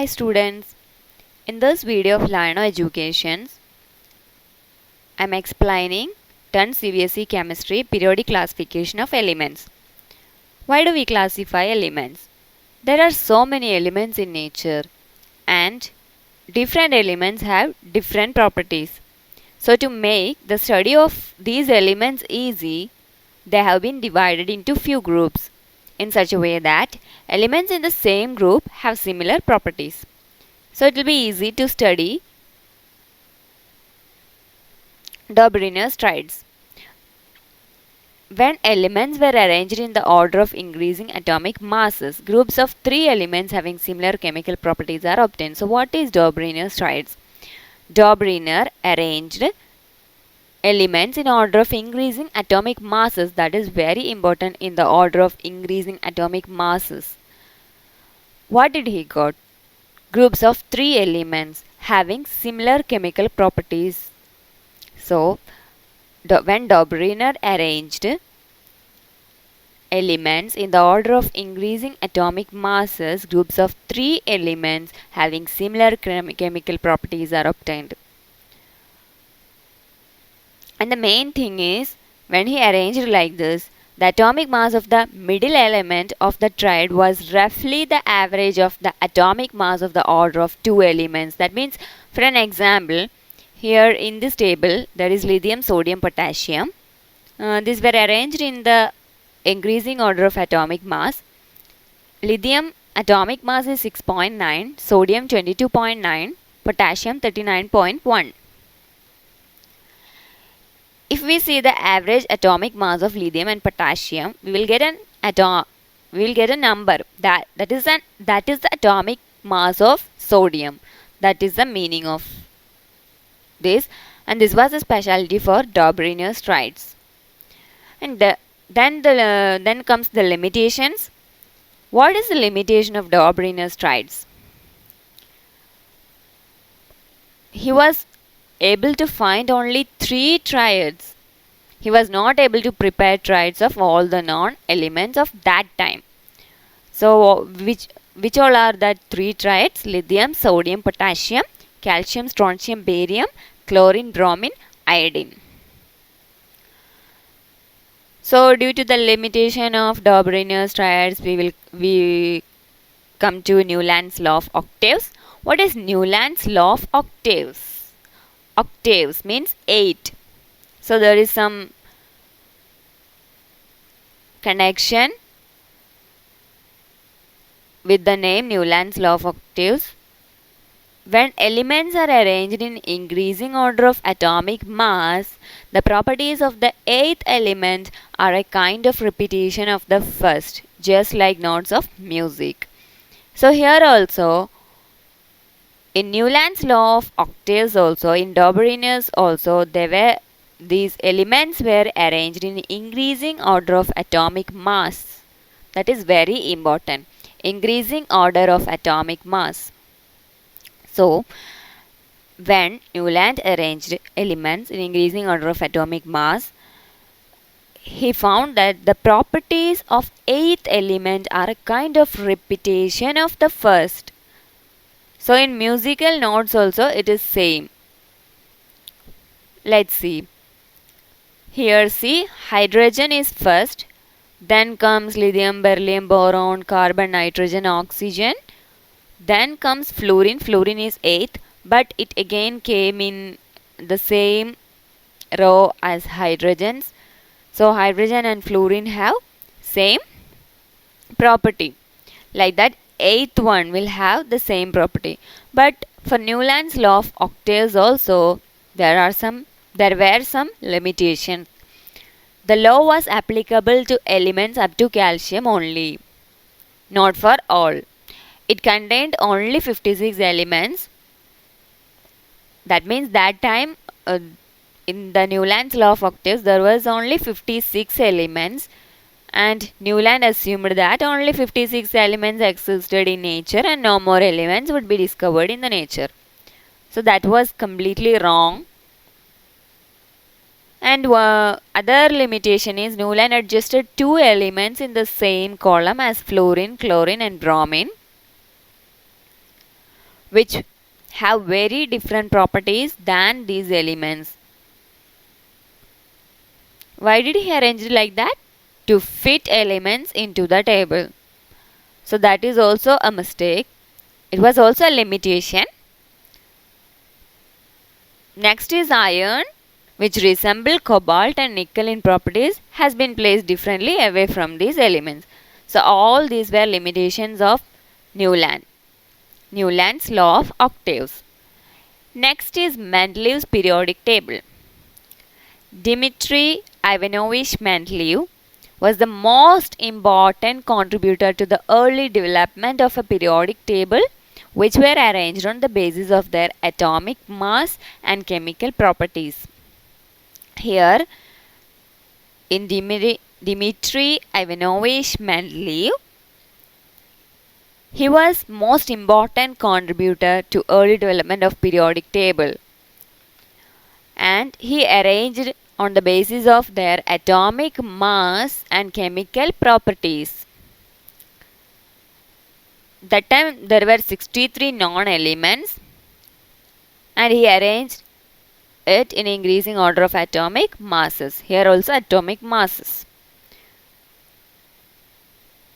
Hi students, in this video of Lino Education, I am explaining 10 CBSE Chemistry Periodic Classification of Elements. Why do we classify elements? There are so many elements in nature and different elements have different properties. So to make the study of these elements easy, they have been divided into few groups in such a way that elements in the same group have similar properties. So it will be easy to study Dobrynin's triads. When elements were arranged in the order of increasing atomic masses, groups of three elements having similar chemical properties are obtained. So what is Dobrynin's triads? Dobrynin arranged elements in order of increasing atomic masses. That is very important, in the order of increasing atomic masses. What did he got? Groups of three elements having similar chemical properties. So when Dobrynin arranged elements in the order of increasing atomic masses, groups of three elements having similar chemical properties are obtained. And the main thing is, when he arranged like this, the atomic mass of the middle element of the triad was roughly the average of the atomic mass of the order of two elements. That means, for an example, here in this table there is lithium, sodium, potassium. These were arranged in the increasing order of atomic mass. Lithium atomic mass is 6.9, sodium 22.9, potassium 39.1. If we see the average atomic mass of lithium and potassium, we will get a number that is the atomic mass of sodium. That is the meaning of this, and this was a specialty for Dobrynin's triads. And then comes the limitations. What is the limitation of Dobrynin's triads? He was able to find only 3 triads. He was not able to prepare triads of all the known elements of that time. So which all are that 3 triads? Lithium, sodium, potassium, calcium, strontium, barium, chlorine, bromine, iodine. So due to the limitation of Dobrynin's triads, we come to Newland's law of octaves. What is Newland's law of octaves? Octaves means 8. So there is some connection with the name Newland's law of octaves. When elements are arranged in increasing order of atomic mass, the properties of the 8th element are a kind of repetition of the first, just like notes of music. So here also, in Newland's law of octaves also, in Dobrynin's also, these elements were arranged in increasing order of atomic mass. That is very important. Increasing order of atomic mass. So, when Newland arranged elements in increasing order of atomic mass, he found that the properties of 8th element are a kind of repetition of the first. So, in musical notes also it is same. Let's see. Here see, hydrogen is first, then comes lithium, beryllium, boron, carbon, nitrogen, oxygen. Then comes fluorine. Fluorine is 8th, but it again came in the same row as hydrogens. So hydrogen and fluorine have same property. Like that, 8th one will have the same property. But for Newland's law of octaves also, there were some limitations. The law was applicable to elements up to calcium only, not for all. It contained only 56 elements. That means that time in the Newland's law of octaves there was only 56 elements, and Newland assumed that only 56 elements existed in nature and no more elements would be discovered in the nature. So that was completely wrong. And other limitation is Newland adjusted 2 elements in the same column as fluorine, chlorine and bromine. which have very different properties than these elements. Why did he arrange it like that? To fit elements into the table. So that is also a mistake. It was also a limitation. Next is iron, which resemble cobalt and nickel in properties, has been placed differently away from these elements. So all these were limitations of Newland's law of octaves. Next is Mendeleev's periodic table. Dmitry Ivanovich Mendeleev was the most important contributor to the early development of a periodic table, which were arranged on the basis of their atomic mass and chemical properties. Here, in Dmitry Ivanovich Mendeleev, he was most important contributor to early development of periodic table, and he arranged on the basis of their atomic mass and chemical properties. That time there were 63 non-elements, and he arranged it in increasing order of atomic masses. Here also atomic masses.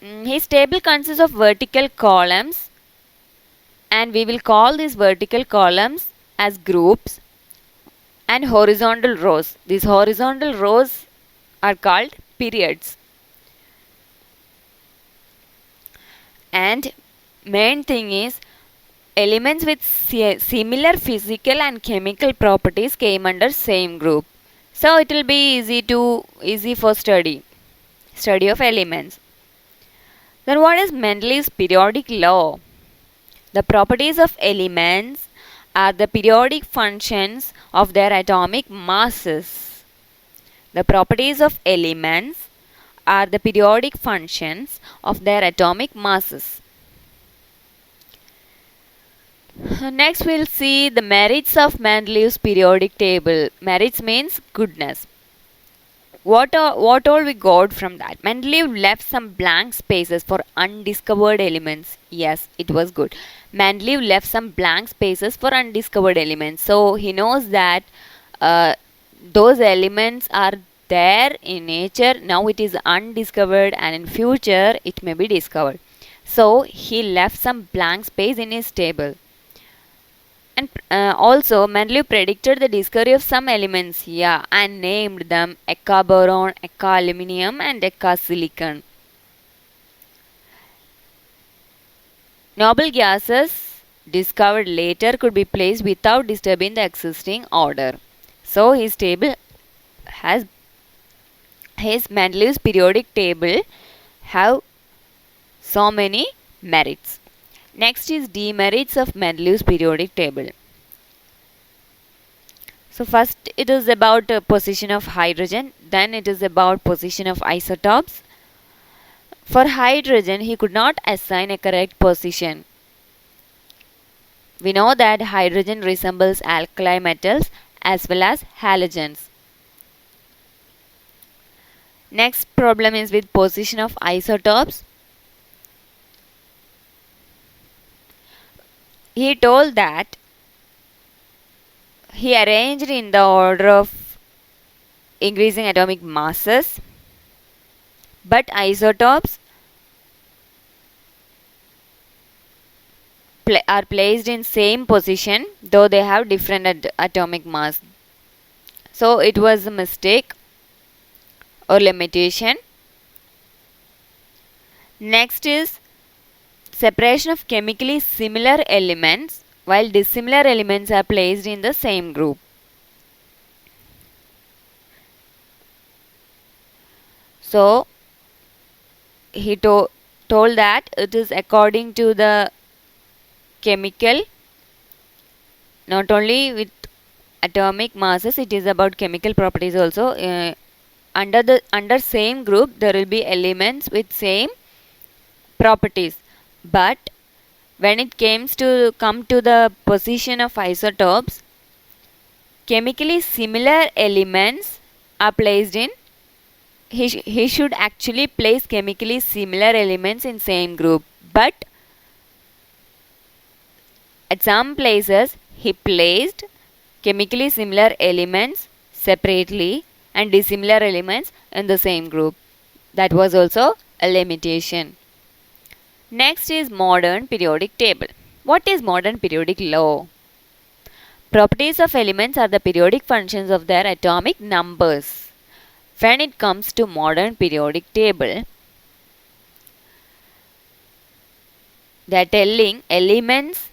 His table consists of vertical columns, and we will call these vertical columns as groups, and horizontal rows. These horizontal rows are called periods. And main thing is, elements with similar physical and chemical properties came under same group. So it will be easy for study of elements. Then what is Mendeleev's periodic law? The properties of elements are the periodic functions of their atomic masses. The properties of elements are the periodic functions of their atomic masses. Next we'll see the merits of Mendeleev's periodic table. Merits means goodness. What all we got from that? Mendeleev left some blank spaces for undiscovered elements. Yes, it was good. Mendeleev left some blank spaces for undiscovered elements. So he knows that those elements are there in nature. Now it is undiscovered, and in future it may be discovered. So he left some blank space in his table. And also Mendeleev predicted the discovery of some elements, and named them Eka boron, Eka aluminium, and Eka silicon. Noble gases discovered later could be placed without disturbing the existing order. So his Mendeleev's periodic table have so many merits. Next is demerits of Mendeleev's periodic table. So first it is about position of hydrogen, then it is about position of isotopes. For hydrogen, he could not assign a correct position. We know that hydrogen resembles alkali metals as well as halogens. Next problem is with position of isotopes. He told that he arranged in the order of increasing atomic masses, but isotopes are placed in same position though they have different atomic mass. So it was a mistake or limitation. Next is separation of chemically similar elements while dissimilar elements are placed in the same group. So he told that it is according to the chemical, not only with atomic masses, it is about chemical properties also. Under same group there will be elements with same properties, but when it come to the position of isotopes, chemically similar elements are placed in, he should actually place chemically similar elements in same group, but At some places, he placed chemically similar elements separately and dissimilar elements in the same group. That was also a limitation. Next is modern periodic table. What is modern periodic law? Properties of elements are the periodic functions of their atomic numbers. When it comes to modern periodic table, they are telling elements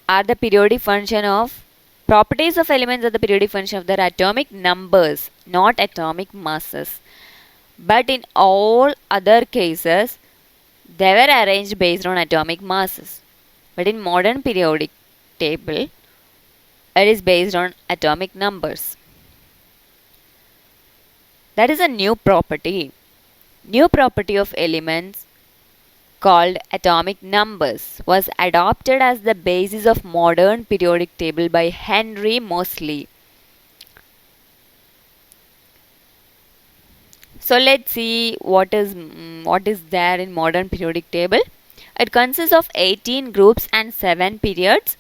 are the periodic function of properties of elements are the periodic function of their atomic numbers, not atomic masses. But in all other cases, they were arranged based on atomic masses. But in modern periodic table, it is based on atomic numbers. That is a new property. New property of elements called atomic numbers was adopted as the basis of modern periodic table by Henry Moseley. So let's see what is there in modern periodic table. It consists of 18 groups and 7 periods.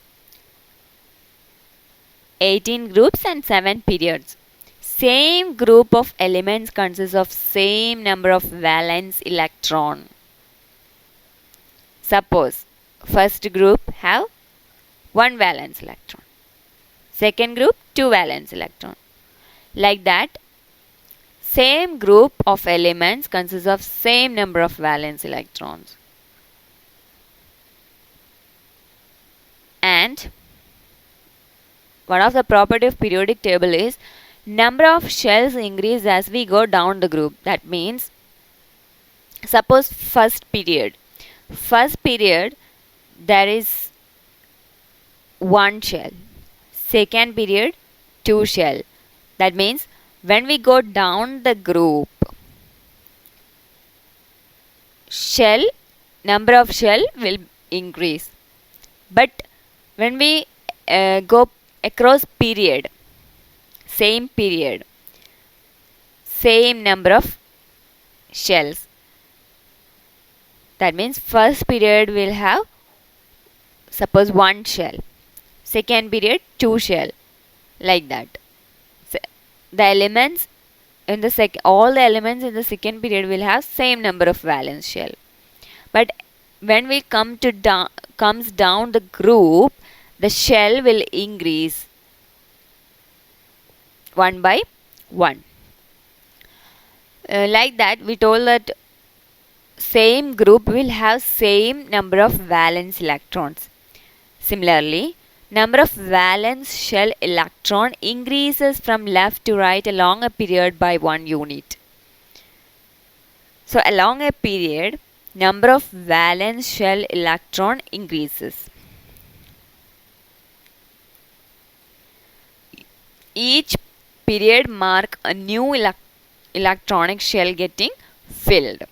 18 groups and 7 periods. Same group of elements consists of same number of valence electron. Suppose first group have 1 valence electron. Second group 2 valence electron. Like that, same group of elements consists of same number of valence electrons. And one of the property of periodic table is number of shells increase as we go down the group. That means, suppose first period there is 1 shell. Second period 2 shell. That means when we go down the group, number of shell will increase. But when we go across period, same number of shells. That means first period will have suppose 1 shell. Second period 2 shell. Like that. The elements in the all the elements in the second period will have same number of valence shell. But when we comes down the group, the shell will increase 1 by 1. Like that, we told that same group will have same number of valence electrons. Similarly, number of valence shell electron increases from left to right along a period by 1 unit. So along a period, number of valence shell electron increases. Each period mark a new electronic shell getting filled.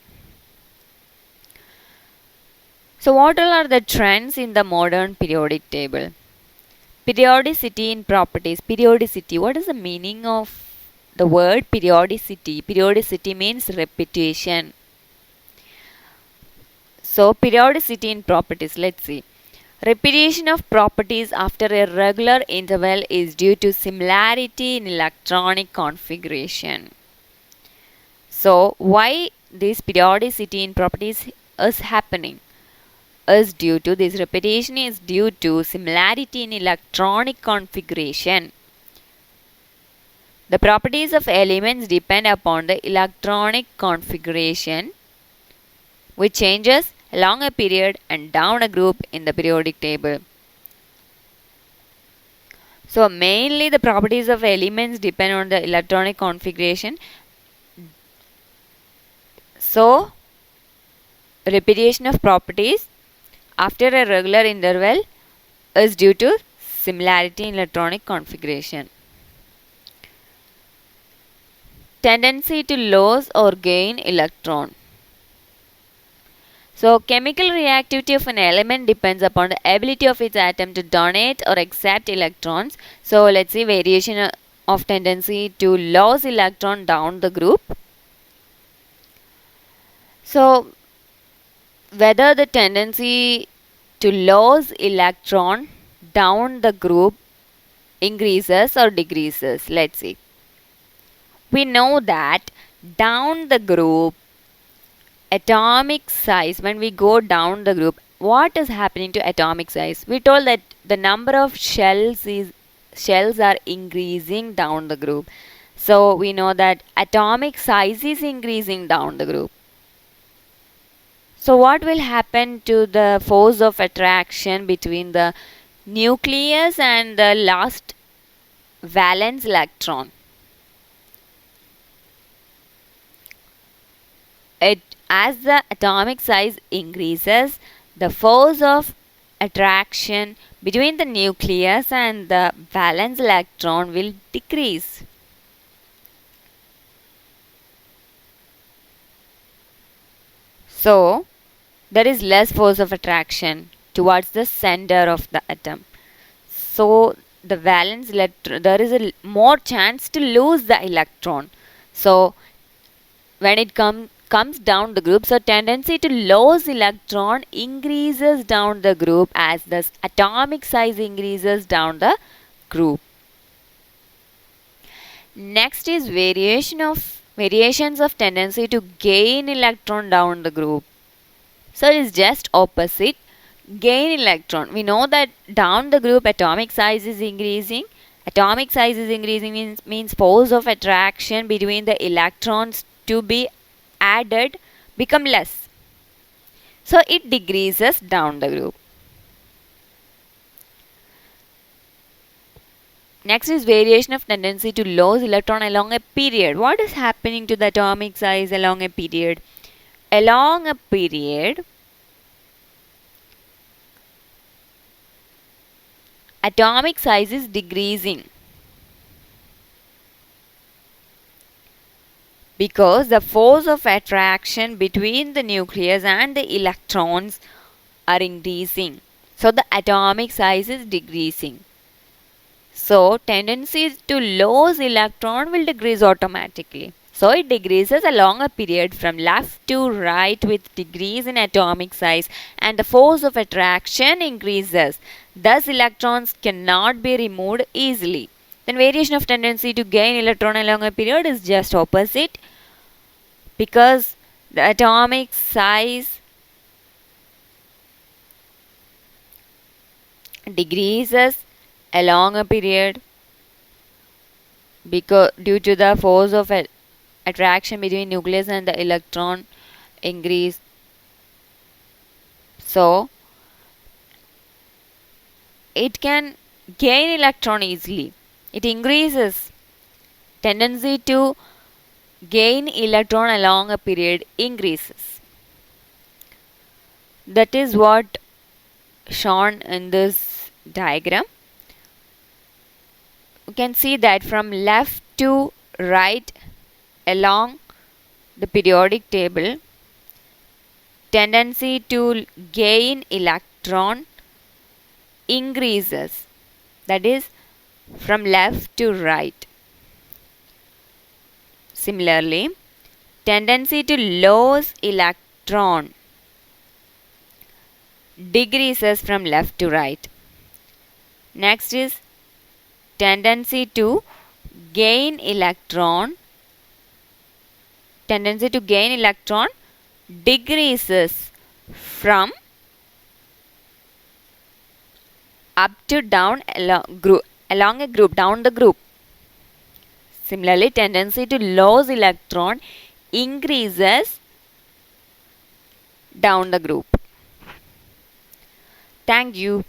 So what all are the trends in the modern periodic table? Periodicity in properties. Periodicity. What is the meaning of the word periodicity? Periodicity means repetition. So periodicity in properties. Let's see. Repetition of properties after a regular interval is due to similarity in electronic configuration. So why this periodicity in properties is happening? Is due to this repetition is due to similarity in electronic configuration. The properties of elements depend upon the electronic configuration, which changes along a period and down a group in the periodic table. So mainly the properties of elements depend on the electronic configuration. So repetition of properties after a regular interval is due to similarity in electronic configuration. Tendency to lose or gain electron. So chemical reactivity of an element depends upon the ability of its atom to donate or accept electrons. So let's see variation of tendency to lose electron down the group. So whether the tendency to lose electron down the group increases or decreases? Let's see. We know that down the group atomic size, when we go down the group, what is happening to atomic size? We told that the number of shells are increasing down the group. So we know that atomic size is increasing down the group. So what will happen to the force of attraction between the nucleus and the last valence electron? As the atomic size increases, the force of attraction between the nucleus and the valence electron will decrease. So, there is less force of attraction towards the center of the atom. So, the valence electron, there is a more chance to lose the electron. So, when it comes down the group, so tendency to lose electron increases down the group as the atomic size increases down the group. Next is variations of tendency to gain electron down the group. So it is just opposite. Gain electron. We know that down the group atomic size is increasing. Atomic size is increasing means force of attraction between the electrons to be added become less. So it decreases down the group. Next is variation of tendency to lose electron along a period. What is happening to the atomic size along a period? Along a period, atomic size is decreasing because the force of attraction between the nucleus and the electrons are increasing. So the atomic size is decreasing. So tendency to lose electron will decrease automatically. So it decreases along a period from left to right with decrease in atomic size, and the force of attraction increases. Thus electrons cannot be removed easily. Then variation of tendency to gain electron along a period is just opposite, because the atomic size decreases along a period because due to the force of attraction between nucleus and the electron increase. So it can gain electron easily. It increases. Tendency to gain electron along a period increases. That is what shown in this diagram. You can see that from left to right along the periodic table, tendency to gain electron increases. That is from left to right. Similarly, tendency to lose electron decreases from left to right. Next is tendency to gain electron. Tendency to gain electron decreases from up to down along a group, down the group. Similarly, tendency to lose electron increases down the group. Thank you.